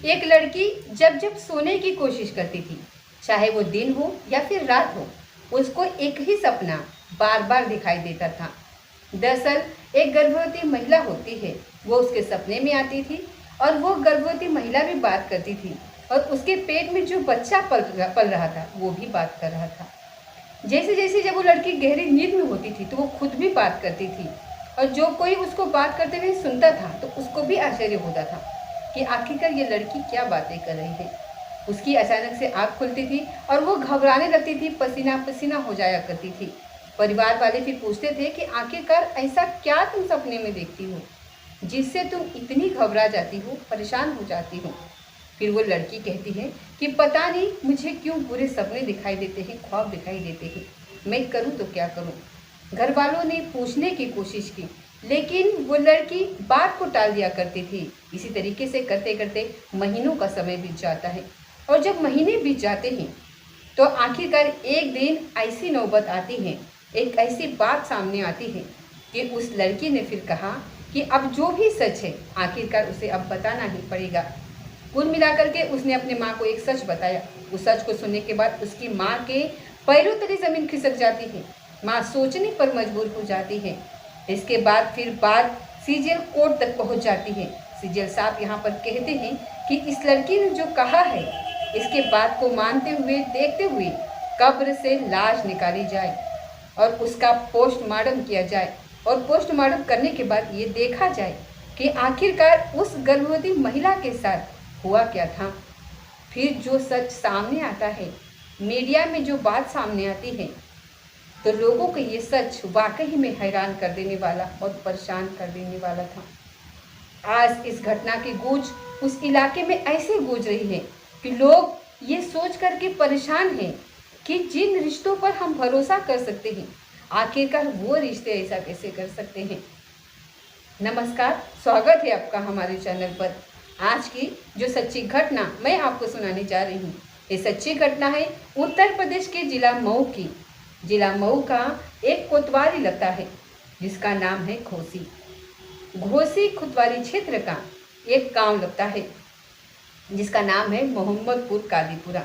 एक लड़की जब जब सोने की कोशिश करती थी, चाहे वो दिन हो या फिर रात हो, उसको एक ही सपना बार बार दिखाई देता था। दरअसल एक गर्भवती महिला होती है, वो उसके सपने में आती थी और वो गर्भवती महिला भी बात करती थी और उसके पेट में जो बच्चा पल रहा था वो भी बात कर रहा था। जैसे जैसे जब वो लड़की गहरी नींद में होती थी तो वो खुद भी बात करती थी और जो कोई उसको बात करते हुए सुनता था तो उसको भी आश्चर्य होता था कि आखिरकार ये लड़की क्या बातें कर रही है। उसकी अचानक से आँख खुलती थी और वो घबराने लगती थी, पसीना पसीना हो जाया करती थी। परिवार वाले फिर पूछते थे कि आखिरकार ऐसा क्या तुम सपने में देखती हो जिससे तुम इतनी घबरा जाती हो, परेशान हो जाती हो। फिर वो लड़की कहती है कि पता नहीं मुझे क्यों बुरे सपने दिखाई देते हैं, ख्वाब दिखाई देते हैं, मैं करूँ तो क्या करूँ। घर वालों ने पूछने की कोशिश की लेकिन वो लड़की बात को टाल दिया करती थी। इसी तरीके से करते करते महीनों का समय बीत जाता है और जब महीने बीत जाते हैं तो आखिरकार एक दिन ऐसी नौबत आती है, एक ऐसी बात सामने आती है कि उस लड़की ने फिर कहा कि अब जो भी सच है आखिरकार उसे अब बताना ही पड़ेगा। कुल मिलाकर के उसने अपनी माँ को एक सच बताया। उस सच को सुनने के बाद उसकी माँ के पैरों तले जमीन खिसक जाती है। माँ सोचने पर मजबूर हो जाती है। इसके बाद फिर बात सीजीएल कोर्ट तक पहुँच जाती है। सीजीएल साहब यहाँ पर कहते हैं कि इस लड़की ने जो कहा है इसके बात को मानते हुए देखते हुए कब्र से लाश निकाली जाए और उसका पोस्टमार्टम किया जाए और पोस्टमार्टम करने के बाद ये देखा जाए कि आखिरकार उस गर्भवती महिला के साथ हुआ क्या था। फिर जो सच सामने आता है, मीडिया में जो बात सामने आती है, तो लोगों को ये सच वाकई में हैरान कर देने वाला और परेशान कर देने वाला था। आज इस घटना की गूंज उस इलाके में ऐसे गूंज रही है कि लोग ये सोच कर के परेशान हैं कि जिन रिश्तों पर हम भरोसा कर सकते हैं आखिरकार वो रिश्ते ऐसा कैसे कर सकते हैं। नमस्कार, स्वागत है आपका हमारे चैनल पर। आज की जो सच्ची घटना मैं आपको सुनाने जा रही हूँ, ये सच्ची घटना है उत्तर प्रदेश के जिला मऊ की। जिला मऊ का एक कोतवाली लगता है जिसका नाम है घोसी। घोसी कोतवाली क्षेत्र का एक गांव लगता है जिसका नाम है मोहम्मदपुर कालीपुरा।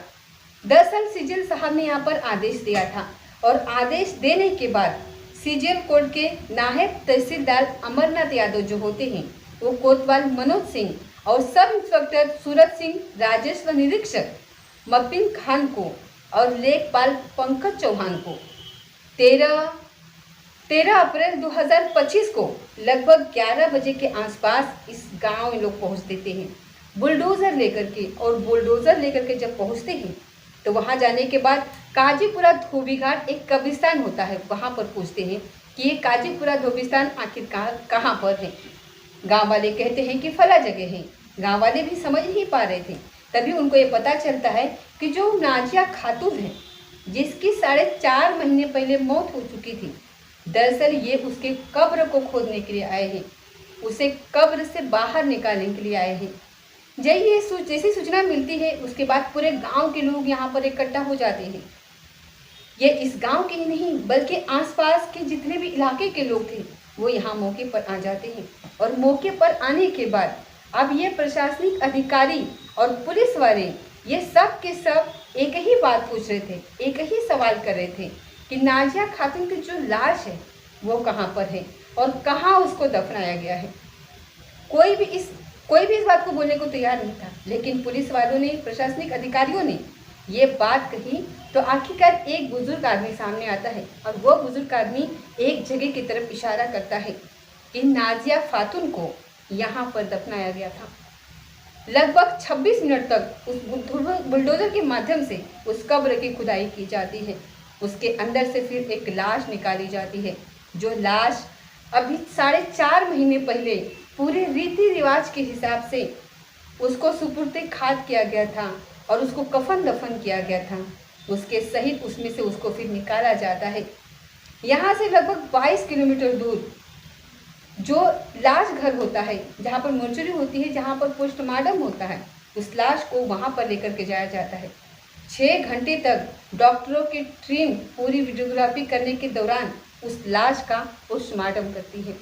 दरअसल सीजीएल साहब ने यहाँ पर आदेश दिया था और आदेश देने के बाद सीजीएल कोर्ट के नायब तहसीलदार अमरनाथ यादव जो होते हैं वो कोतवाल मनोज सिंह और सब इंस्पेक्टर सूरज सिंह, राजस्व निरीक्षक मपिन खान को और लेखपाल पंकज चौहान को 13 अप्रैल 2025 को लगभग 11 बजे के आसपास इस गांव में लोग पहुंच देते हैं बुलडोज़र लेकर के। और बुलडोज़र लेकर के जब पहुंचते हैं तो वहां जाने के बाद काजीपुरा धोबीघाट एक कब्रिस्तान होता है, वहां पर पूछते हैं कि ये काजीपुरा धोबीस्तान आखिरकार कहाँ पर है। गांव वाले कहते हैं कि फला जगह है। गांव वाले भी समझ नहीं पा रहे थे। तभी उनको ये पता चलता है कि जो नाजिया खातून है जिसकी 4.5 महीने पहले मौत हो चुकी थी, दरअसल ये उसके कब्र को खोदने के लिए आए हैं, उसे कब्र से बाहर निकालने के लिए आए हैं। जैसी सूचना मिलती है उसके बाद पूरे गांव के लोग यहाँ पर इकट्ठा हो जाते हैं। ये इस गांव के ही नहीं बल्कि आसपास के जितने भी इलाके के लोग थे वो यहाँ मौके पर आ जाते हैं। और मौके पर आने के बाद अब ये प्रशासनिक अधिकारी और पुलिस वाले ये सब के सब एक ही बात पूछ रहे थे, एक ही सवाल कर रहे थे कि नाजिया खातून की जो लाश है वो कहाँ पर है और कहाँ उसको दफनाया गया है। कोई भी इस बात को बोलने को तैयार नहीं था, लेकिन पुलिस वालों ने, प्रशासनिक अधिकारियों ने ये बात कही तो आखिरकार एक बुजुर्ग आदमी सामने आता है और वो बुजुर्ग आदमी एक जगह की तरफ इशारा करता है कि नाजिया खातून को यहाँ पर दफनाया गया था। लगभग 26 मिनट तक उस बुलडोजर के माध्यम से उस कब्र की खुदाई की जाती है। उसके अंदर से फिर एक लाश निकाली जाती है, जो लाश अभी 4.5 महीने पहले पूरे रीति रिवाज के हिसाब से उसको सुपुर्दे खाक किया गया था और उसको कफन दफन किया गया था। उसके सहित उसमें से उसको फिर निकाला जाता है। यहाँ से लगभग 22 किलोमीटर दूर जो लाश घर होता है, जहाँ पर मोर्चरी होती है, जहाँ पर पोस्टमार्टम होता है, उस लाश को वहाँ पर लेकर के जाया जाता है। 6 घंटे तक डॉक्टरों की टीम पूरी वीडियोग्राफी करने के दौरान उस लाश का पोस्टमार्टम करती है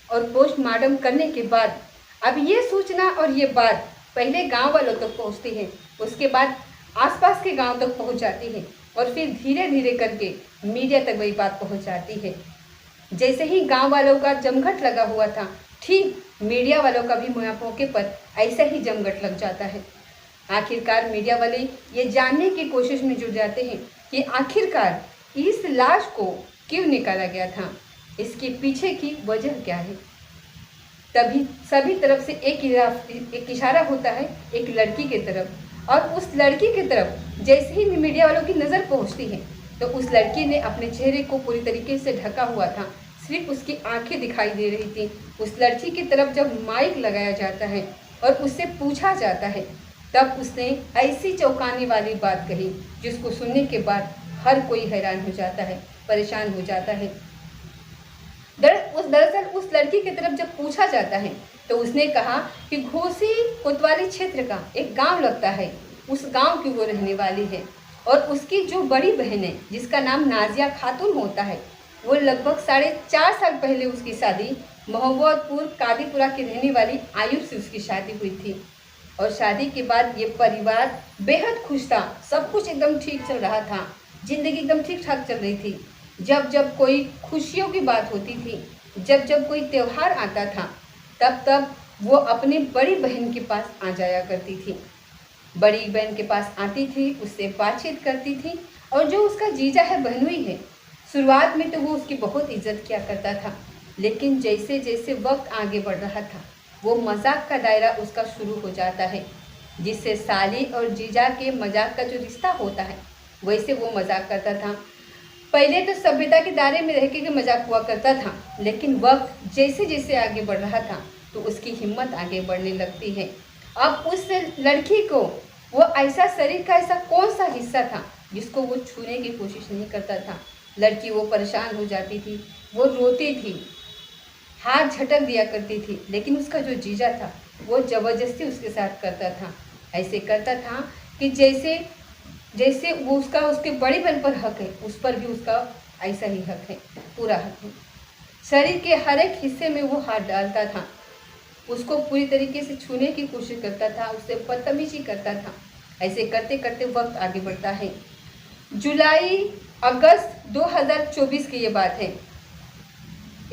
और पोस्टमार्टम करने के बाद अब ये सूचना और ये बात पहले गांव वालों तक पहुंचती है, उसके बाद आसपास के गांव तक पहुंच जाती है और फिर धीरे धीरे करके मीडिया तक वही बात पहुंच जाती है। जैसे ही गांव वालों का जमघट लगा हुआ था, ठीक मीडिया वालों का भी मौके पर ऐसा ही जमघट लग जाता है। आखिरकार मीडिया वाले ये जानने की कोशिश में जुट जाते हैं कि आखिरकार इस लाश को क्यों निकाला गया था, इसके पीछे की वजह क्या है। तभी सभी तरफ से एक इशारा होता है एक लड़की की तरफ, और उस लड़की की तरफ जैसे ही मीडिया वालों की नज़र पहुंचती है तो उस लड़की ने अपने चेहरे को पूरी तरीके से ढका हुआ था, सिर्फ उसकी आंखें दिखाई दे रही थी। उस लड़की की तरफ जब माइक लगाया जाता है और उससे पूछा जाता है, तब उसने ऐसी चौंकाने वाली बात कही जिसको सुनने के बाद हर कोई हैरान हो जाता है, परेशान हो जाता है। दरअसल उस लड़की की तरफ जब पूछा जाता है तो उसने कहा कि घोसी कोतवाली क्षेत्र का एक गांव लगता है, उस गांव की वो रहने वाली है, और उसकी जो बड़ी बहन है जिसका नाम नाजिया खातून होता है, वो लगभग 4.5 साल पहले उसकी शादी मोहम्मदपुर कादीपुरा की रहने वाली आयुब से उसकी शादी हुई थी। और शादी के बाद ये परिवार बेहद खुश था, सब कुछ एकदम ठीक चल रहा था, जिंदगी एकदम ठीक ठाक चल रही थी। जब जब कोई खुशियों की बात होती थी, जब जब कोई त्यौहार आता था, तब तब वो अपनी बड़ी बहन के पास आ जाया करती थी। बड़ी बहन के पास आती थी, उससे बातचीत करती थी, और जो उसका जीजा है बहनोई है, शुरुआत में तो वो उसकी बहुत इज्जत किया करता था, लेकिन जैसे जैसे वक्त आगे बढ़ रहा था वो मजाक का दायरा उसका शुरू हो जाता है, जिससे साली और जीजा के मजाक का जो रिश्ता होता है वैसे वो मजाक करता था। पहले तो सभ्यता के दायरे में रह के मजाक हुआ करता था, लेकिन वक्त जैसे जैसे आगे बढ़ रहा था तो उसकी हिम्मत आगे बढ़ने लगती है। अब उस लड़की को वो ऐसा शरीर का ऐसा कौन सा हिस्सा था जिसको वो छूने की कोशिश नहीं करता था। लड़की वो परेशान हो जाती थी, वो रोती थी, हाथ झटक दिया करती थी, लेकिन उसका जो जीजा था वो ज़बरदस्ती उसके साथ करता था। ऐसे करता था कि जैसे जैसे वो उसके बड़ी बहन पर हक है, उस पर भी उसका ऐसा ही हक है, पूरा हक है। शरीर के हर एक हिस्से में वो हाथ डालता था, उसको पूरी तरीके से छूने की कोशिश करता था, उससे बदतमीजी करता था। ऐसे करते करते वक्त आगे बढ़ता है। जुलाई अगस्त 2024 की ये बात है।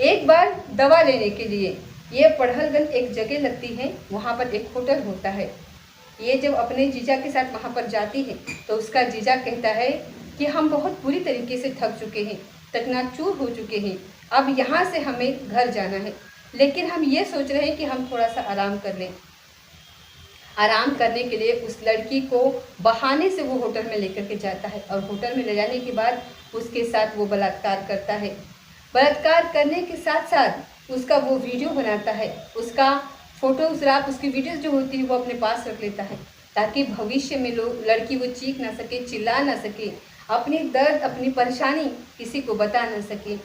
एक बार दवा लेने के लिए ये पढ़लगंज एक जगह लगती है, वहाँ पर एक होटल होता है। ये जब अपने जीजा के साथ वहाँ पर जाती है तो उसका जीजा कहता है कि हम बहुत बुरी तरीके से थक चुके हैं, चकनाचूर हो चुके हैं, अब यहाँ से हमें घर जाना है, लेकिन हम ये सोच रहे हैं कि हम थोड़ा सा आराम कर लें। आराम करने के लिए उस लड़की को बहाने से वो होटल में लेकर के जाता है, और होटल में ले जाने के बाद उसके साथ वो बलात्कार करता है। बलात्कार करने के साथ साथ उसका वो वीडियो बनाता है, उसका फोटोज रात उसकी वीडियोस जो होती है वो अपने पास रख लेता है, ताकि भविष्य में लोग लड़की वो चीख ना सके, चिल्ला ना सके, अपनी दर्द अपनी परेशानी किसी को बता ना सके।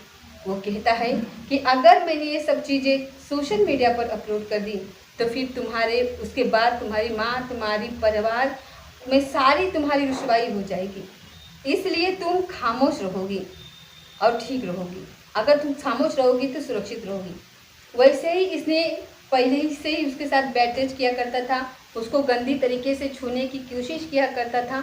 वो कहता है कि अगर मैंने ये सब चीज़ें सोशल मीडिया पर अपलोड कर दी तो फिर तुम्हारे उसके बाद तुम्हारी माँ, तुम्हारी परिवार में सारी तुम्हारी रुसवाई हो जाएगी, इसलिए तुम खामोश रहोगी और ठीक रहोगी। अगर तुम खामोश रहोगी तो सुरक्षित रहोगी। वैसे ही इसने पहले ही से ही उसके साथ बैड टच किया करता था, उसको गंदी तरीके से छूने की कोशिश किया करता था।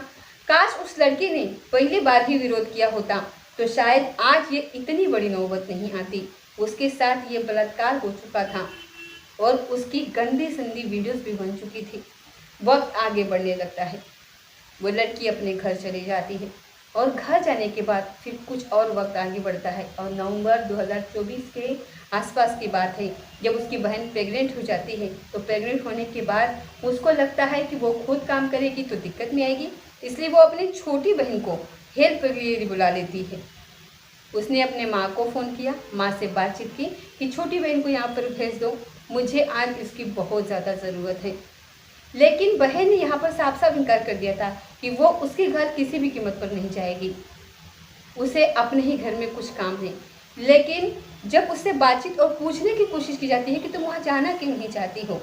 काश उस लड़की ने पहली बार ही विरोध किया होता तो शायद आज ये इतनी बड़ी नौबत नहीं आती। उसके साथ ये बलात्कार हो चुका था और उसकी गंदी संदी वीडियोस भी बन चुकी थी। वक्त आगे बढ़ने लगता है, वो लड़की अपने घर चली जाती है, और घर जाने के बाद फिर कुछ और वक्त आगे बढ़ता है, और नवंबर 2024 के आसपास की बात है जब उसकी बहन प्रेग्नेंट हो जाती है। तो प्रेग्नेंट होने के बाद उसको लगता है कि वो खुद काम करेगी तो दिक्कत नहीं आएगी, इसलिए वो अपनी छोटी बहन को हेल्प के लिए बुला लेती है। उसने अपने माँ को फ़ोन किया, माँ से बातचीत की कि छोटी बहन को यहाँ पर भेज दो, मुझे आज इसकी बहुत ज़्यादा ज़रूरत है। लेकिन बहन ने यहाँ पर साफ साफ इनकार कर दिया था कि वो उसके घर किसी भी कीमत पर नहीं जाएगी, उसे अपने ही घर में कुछ काम है। लेकिन जब उससे बातचीत और पूछने की कोशिश की जाती है कि तुम वहाँ जाना क्यों नहीं चाहती हो,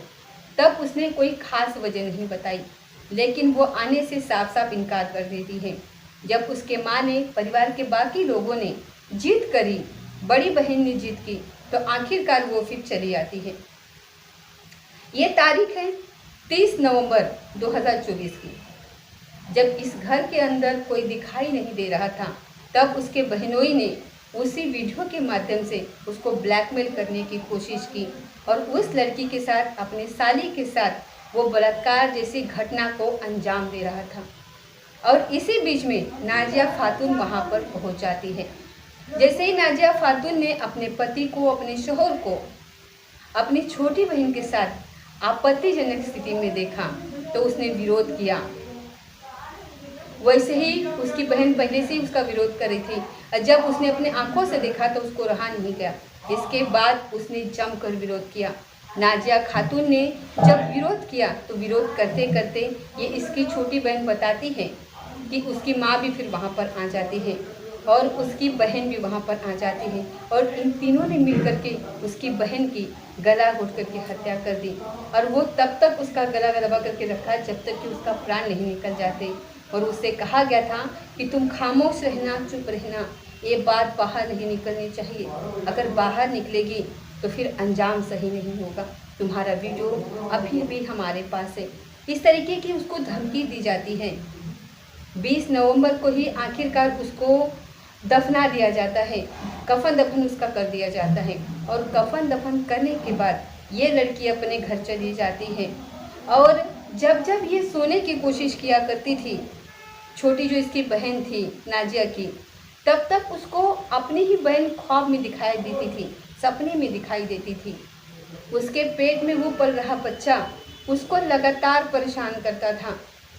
तब उसने कोई खास वजह नहीं बताई, लेकिन वो आने से साफ साफ इनकार कर देती है। जब उसके माँ ने, परिवार के बाकी लोगों ने जिद करी, बड़ी बहन ने जिद की, तो आखिरकार वो फिर चली आती है। ये तारीख है 30 नवंबर 2024 की। जब इस घर के अंदर कोई दिखाई नहीं दे रहा था, तब उसके बहनोई ने उसी वीडियो के माध्यम से उसको ब्लैकमेल करने की कोशिश की और उस लड़की के साथ, अपने साली के साथ वो बलात्कार जैसी घटना को अंजाम दे रहा था। और इसी बीच में नाजिया खातून वहाँ पर पहुँच जाती है। जैसे ही नाजिया खातून ने अपने पति को, अपने शौहर को अपनी छोटी बहन के साथ आपत्तिजनक स्थिति में देखा, तो उसने विरोध किया। वैसे ही उसकी बहन पहले से ही उसका विरोध कर रही थी और जब उसने अपने आंखों से देखा तो उसको रहा नहीं गया। इसके बाद उसने जमकर विरोध किया। नाजिया खातून ने जब विरोध किया तो विरोध करते करते ये इसकी छोटी बहन बताती है कि उसकी माँ भी फिर वहाँ पर आ जाती है और उसकी बहन भी वहाँ पर आ जाती है और इन तीनों ने मिल करके उसकी बहन की गला घोट करके हत्या कर दी। और वो तब तक उसका गला दबा करके रखा जब तक कि उसका प्राण नहीं निकल जाते। और उससे कहा गया था कि तुम खामोश रहना, चुप रहना, ये बात बाहर नहीं निकलनी चाहिए। अगर बाहर निकलेगी तो फिर अंजाम सही नहीं होगा। तुम्हारा वीडियो अभी भी हमारे पास है। इस तरीके की उसको धमकी दी जाती है। 20 नवंबर को ही आखिरकार उसको दफना दिया जाता है, कफन दफन उसका कर दिया जाता है। और कफन दफन करने के बाद ये लड़की अपने घर चली जाती है। और जब जब ये सोने की कोशिश किया करती थी, छोटी जो इसकी बहन थी नाजिया की, तब तक उसको अपनी ही बहन ख्वाब में दिखाई देती थी, सपने में दिखाई देती थी। उसके पेट में वो पल रहा बच्चा उसको लगातार परेशान करता था।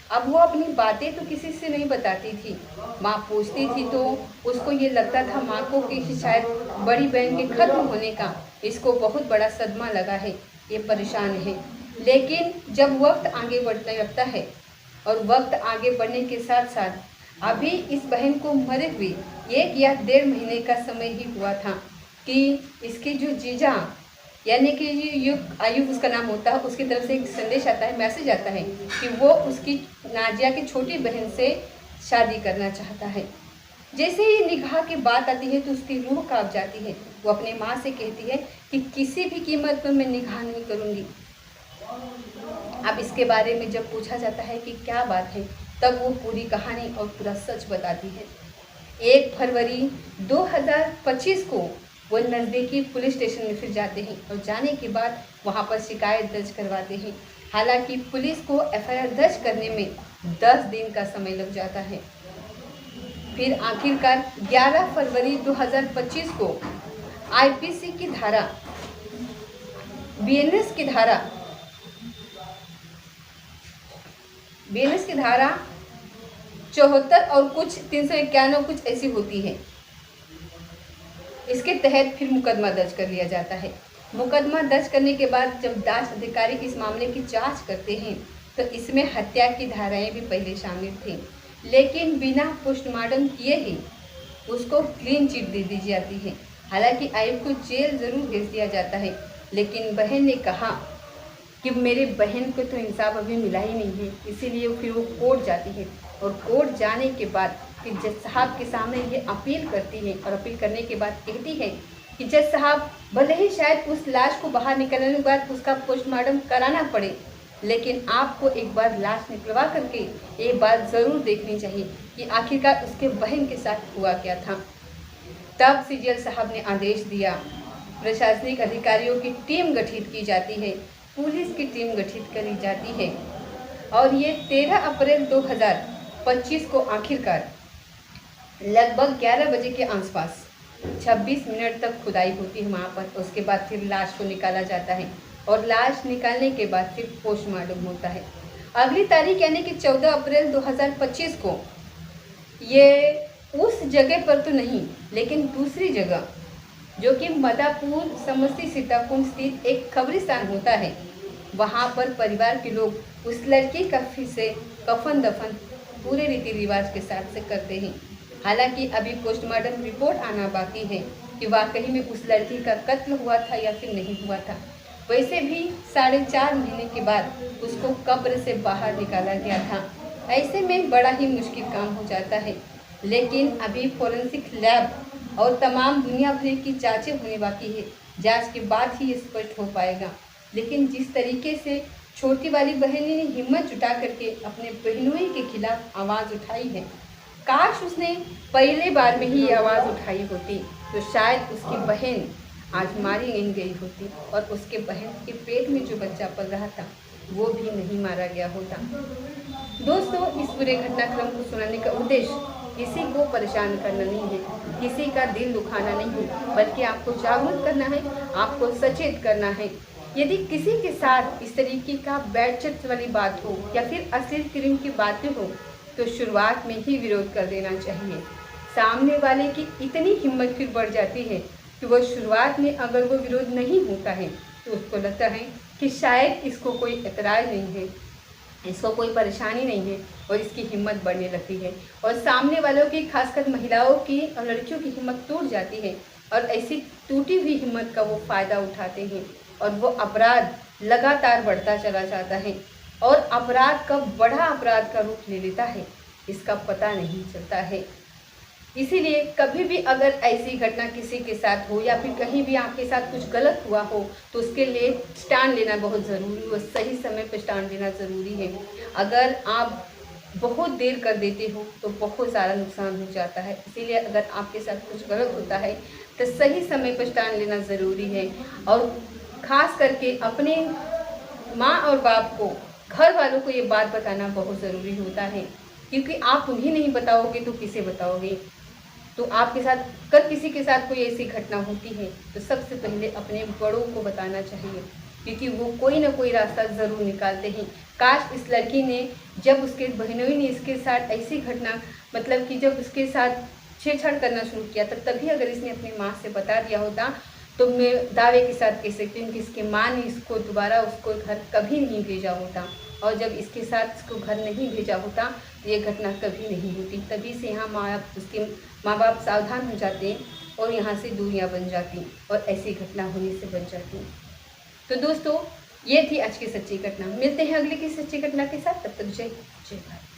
अब वो अपनी बातें तो किसी से नहीं बताती थी। माँ पूछती थी तो उसको ये लगता था माँ को कि शायद बड़ी बहन के खत्म होने का इसको बहुत बड़ा सदमा लगा है, ये परेशान है। लेकिन जब वक्त आगे बढ़ने लगता है और वक्त आगे बढ़ने के साथ साथ अभी इस बहन को मरे हुए 1 या 1.5 महीने का समय ही हुआ था कि इसके जो जीजा, यानी कि ये आयुब उसका नाम होता है, उसकी तरफ से एक संदेश आता है, मैसेज आता है कि वो उसकी नाजिया की छोटी बहन से शादी करना चाहता है। जैसे ही निकाह की बात आती है तो उसकी रूह कांप जाती है। वो अपने माँ से कहती है कि किसी भी कीमत पर मैं निकाह नहीं करूँगी। अब इसके बारे में जब पूछा जाता है कि क्या बात है, तब वो पूरी कहानी और पूरा सच बताती है। 1 फरवरी 2025 को वो नज़दीकी पुलिस स्टेशन में फिर जाते हैं और जाने के बाद वहाँ पर शिकायत दर्ज करवाते हैं। हालांकि पुलिस को एफआईआर दर्ज करने में 10 दिन का समय लग जाता है। फिर आखिरकार 11 फरवरी 2025 को आईपीसी की धारा, बीएनएस की धारा 74 और कुछ 351 कुछ ऐसी होती है। इसके तहत फिर मुकदमा दर्ज कर लिया जाता है। मुकदमा दर्ज करने के बाद जब जांच अधिकारी इस मामले की जांच करते हैं तो इसमें हत्या की धाराएं भी पहले शामिल थी, लेकिन बिना पोस्टमार्टम किए ही उसको क्लीन चिट दे दी जाती है। हालांकि आयुब को जेल जरूर भेज दिया जाता है, लेकिन बहन ने कहा कि मेरे बहन को तो इंसाफ अभी मिला ही नहीं है, इसीलिए फिर वो कोर्ट जाती है। और कोर्ट जाने के बाद फिर जज साहब के सामने ये अपील करती है और अपील करने के बाद कहती है कि जज साहब, भले ही शायद उस लाश को बाहर निकलने के बाद उसका पोस्टमार्टम कराना पड़े, लेकिन आपको एक बार लाश निकलवा करके एक बार ज़रूर देखनी चाहिए कि आखिरकार उसके बहन के साथ हुआ क्या था। तब सीजीएल साहब ने आदेश दिया, प्रशासनिक अधिकारियों की टीम गठित की जाती है, पुलिस की टीम गठित करी जाती है और ये 13 अप्रैल 2025 को आखिरकार लगभग 11 बजे के आसपास 26 मिनट तक खुदाई होती है वहाँ पर। उसके बाद फिर लाश को निकाला जाता है और लाश निकालने के बाद फिर पोस्टमार्टम होता है। अगली तारीख यानी कि 14 अप्रैल 2025 को ये उस जगह पर तो नहीं, लेकिन दूसरी जगह जो कि मदापुर समस्ती सीताकुंड स्थित एक कब्रिस्तान होता है, वहाँ पर परिवार के लोग उस लड़की का फिर से कफन दफन पूरे रीति रिवाज के साथ से करते हैं। हालांकि अभी पोस्टमार्टम रिपोर्ट आना बाकी है कि वाकई में उस लड़की का कत्ल हुआ था या फिर नहीं हुआ था। वैसे भी 4.5 महीने के बाद उसको कब्र से बाहर निकाला गया था। ऐसे में बड़ा ही मुश्किल काम हो जाता है, लेकिन अभी फोरेंसिक लैब और तमाम दुनिया भर की जांचें होने बाकी है। जांच के बाद ही ये स्पष्ट हो पाएगा। लेकिन जिस तरीके से छोटी वाली बहन ने हिम्मत जुटा करके अपने बहनोई के खिलाफ आवाज़ उठाई है। काश उसने पहले बार में ही ये आवाज़ उठाई होती तो शायद उसकी बहन आज मारी नहीं गई होती और उसके बहन के पेट में जो बच्चा पल रहा था वो भी नहीं मारा गया होता। दोस्तों, इस पूरे घटनाक्रम को सुनाने का उद्देश्य किसी को परेशान करना नहीं है, किसी का दिल दुखाना नहीं है, बल्कि आपको जागरूक करना है, आपको सचेत करना है। यदि किसी के साथ इस तरीके का बैड चर्च वाली बात हो या फिर अश्लील क्रिम की बातें हो तो शुरुआत में ही विरोध कर देना चाहिए। सामने वाले की इतनी हिम्मत फिर बढ़ जाती है कि वो शुरुआत में अगर वो विरोध नहीं होता है तो उसको लगता है कि शायद इसको कोई एतराज़ नहीं है, इसको कोई परेशानी नहीं है और इसकी हिम्मत बढ़ने लगती है और सामने वालों की, खासकर महिलाओं की और लड़कियों की हिम्मत टूट जाती है और ऐसी टूटी हुई हिम्मत का वो फ़ायदा उठाते हैं और वो अपराध लगातार बढ़ता चला जाता है और अपराध कब बड़ा अपराध का रूप ले लेता है इसका पता नहीं चलता है। इसीलिए कभी भी अगर ऐसी घटना किसी के साथ हो या फिर कहीं भी आपके साथ कुछ गलत हुआ हो तो उसके लिए स्टैंड लेना बहुत ज़रूरी और सही समय पर स्टैंड लेना ज़रूरी है। अगर आप बहुत देर कर देते हो तो बहुत सारा नुकसान हो जाता है। इसीलिए अगर आपके साथ कुछ गलत होता है तो सही समय पर स्टैंड लेना ज़रूरी है और ख़ास करके अपने माँ और बाप को, घर वालों को ये बात बताना बहुत ज़रूरी होता है, क्योंकि आप उन्हें नहीं बताओगे तो किसे बताओगे। तो आपके साथ अगर किसी के साथ कोई ऐसी घटना होती है तो सबसे पहले अपने बड़ों को बताना चाहिए, क्योंकि वो कोई ना कोई रास्ता ज़रूर निकालते हैं। काश इस लड़की ने, जब उसके बहनोई ने इसके साथ ऐसी घटना, मतलब कि जब उसके साथ छेड़छाड़ करना शुरू किया था तभी अगर इसने अपनी माँ से बता दिया होता तो मैं दावे के साथ कह सकती हूँ कि इसकी माँ ने इसको दोबारा उसको घर कभी नहीं भेजा होता और जब इसके साथ इसको घर नहीं भेजा होता तो ये घटना कभी नहीं होती। तभी से यहाँ उसके माँ बाप सावधान हो जाते और यहाँ से दूरियाँ बन जाती और ऐसी घटना होने से बच जाती। तो दोस्तों, ये थी आज की सच्ची घटना। मिलते हैं अगले की सच्ची घटना के साथ, तब तक जय जय भारत।